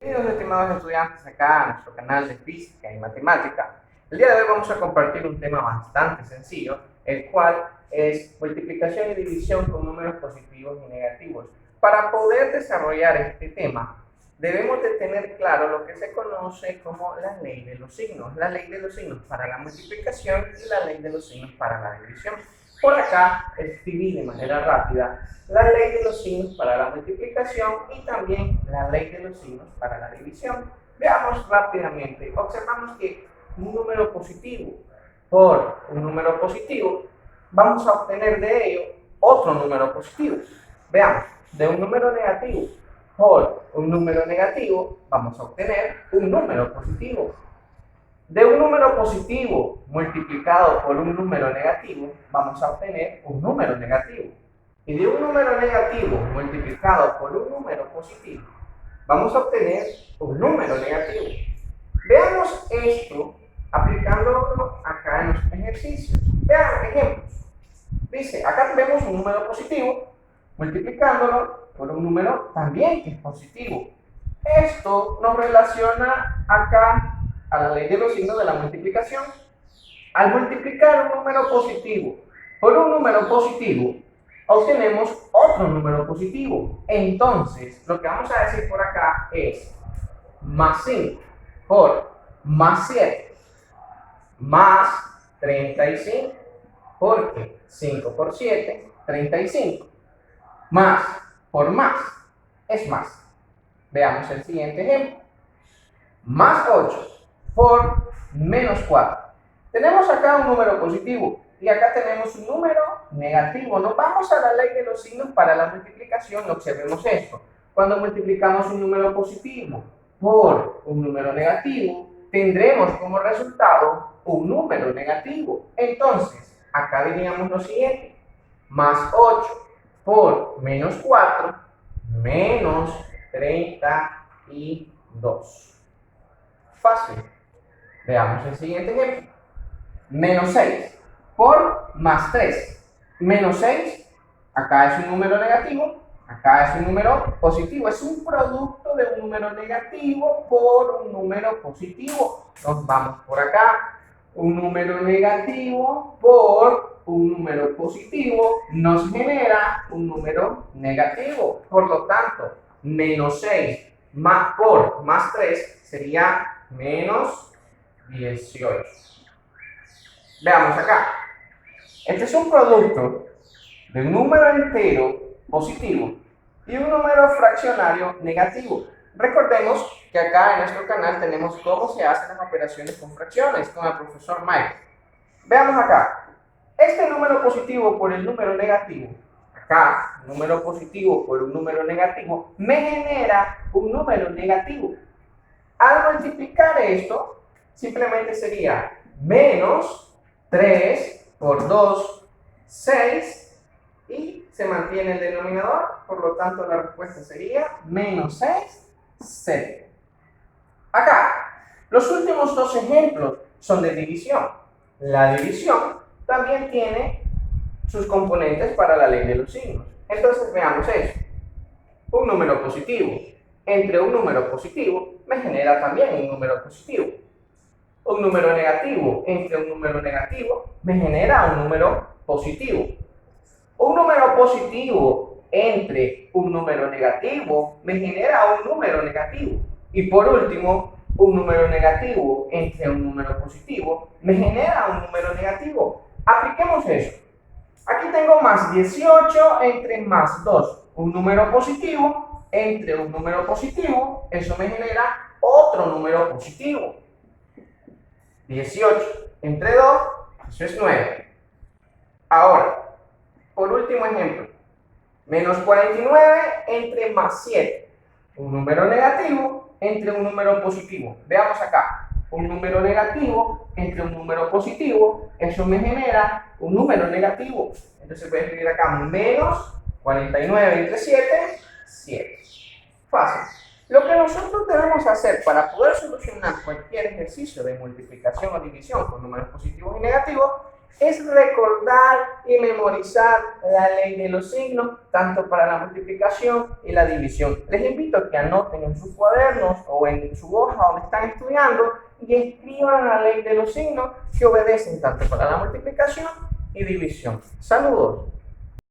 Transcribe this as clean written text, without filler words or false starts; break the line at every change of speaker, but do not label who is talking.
Bienvenidos, estimados estudiantes, acá a nuestro canal de Física y Matemática. El día de hoy vamos a compartir un tema bastante sencillo, el cual es multiplicación y división con números positivos y negativos. Para poder desarrollar este tema, debemos de tener claro lo que se conoce como la ley de los signos. La ley de los signos para la multiplicación y la ley de los signos para la división. Por acá escribí de manera rápida la ley de los signos para la multiplicación y también la ley de los signos para la división. Veamos rápidamente. Observamos que un número positivo por un número positivo, vamos a obtener de ello otro número positivo. Veamos, de un número negativo por un número negativo, vamos a obtener un número positivo. De un número positivo multiplicado por un número negativo, vamos a obtener un número negativo. Y de un número negativo multiplicado por un número positivo, vamos a obtener un número negativo. Veamos esto aplicándolo acá en los ejercicios. Vean ejemplos. Dice, acá vemos un número positivo multiplicándolo por un número también que es positivo. Esto nos relaciona acá a la ley de los signos de la multiplicación. Al multiplicar un número positivo por un número positivo, obtenemos otro número positivo. Entonces, lo que vamos a decir por acá es más 5 por más 7 más 35, porque 5 por 7, 35, más por más es más. Veamos el siguiente ejemplo. Más 8 por menos 4. Tenemos acá un número positivo y acá tenemos un número negativo. Nos vamos a la ley de los signos para la multiplicación y observemos esto. Cuando multiplicamos un número positivo por un número negativo, tendremos como resultado un número negativo. Entonces, acá diríamos lo siguiente. Más 8 por menos 4 menos 32. Fácil. Veamos el siguiente ejemplo. Menos 6 por más 3. Menos 6, acá es un número negativo, acá es un número positivo. Es un producto de un número negativo por un número positivo. Nos vamos por acá. Un número negativo por un número positivo nos genera un número negativo. Por lo tanto, menos 6 más por más 3 sería menos 18. Veamos acá. Este es un producto de un número entero positivo y un número fraccionario negativo. Recordemos que acá en nuestro canal tenemos cómo se hacen las operaciones con fracciones con el profesor Mike. Veamos acá. Este número positivo por el número negativo, acá, número positivo por un número negativo, me genera un número negativo. Al multiplicar esto, simplemente sería menos 3 por 2, 6, y se mantiene el denominador, por lo tanto la respuesta sería menos 6, 7. Acá, los últimos dos ejemplos son de división. La división también tiene sus componentes para la ley de los signos. Entonces veamos esto. Un número positivo entre un número positivo me genera también un número positivo. Un número negativo entre un número negativo me genera un número positivo. Un número positivo entre un número negativo me genera un número negativo. Y por último, un número negativo entre un número positivo me genera un número negativo. Apliquemos eso. Aquí tengo más 18 entre más 2. Un número positivo entre un número positivo, eso me genera otro número positivo. 18 entre 2, eso es 9. Ahora, por último ejemplo, menos 49 entre más 7. Un número negativo entre un número positivo. Veamos acá, un número negativo entre un número positivo, eso me genera un número negativo. Entonces voy a escribir acá menos 49 entre 7, 7. Fácil. Lo que nosotros debemos hacer para poder solucionar cualquier ejercicio de multiplicación o división con números positivos y negativos es recordar y memorizar la ley de los signos, tanto para la multiplicación y la división. Les invito a que anoten en sus cuadernos o en su hoja donde están estudiando y escriban la ley de los signos que obedecen tanto para la multiplicación y división. Saludos.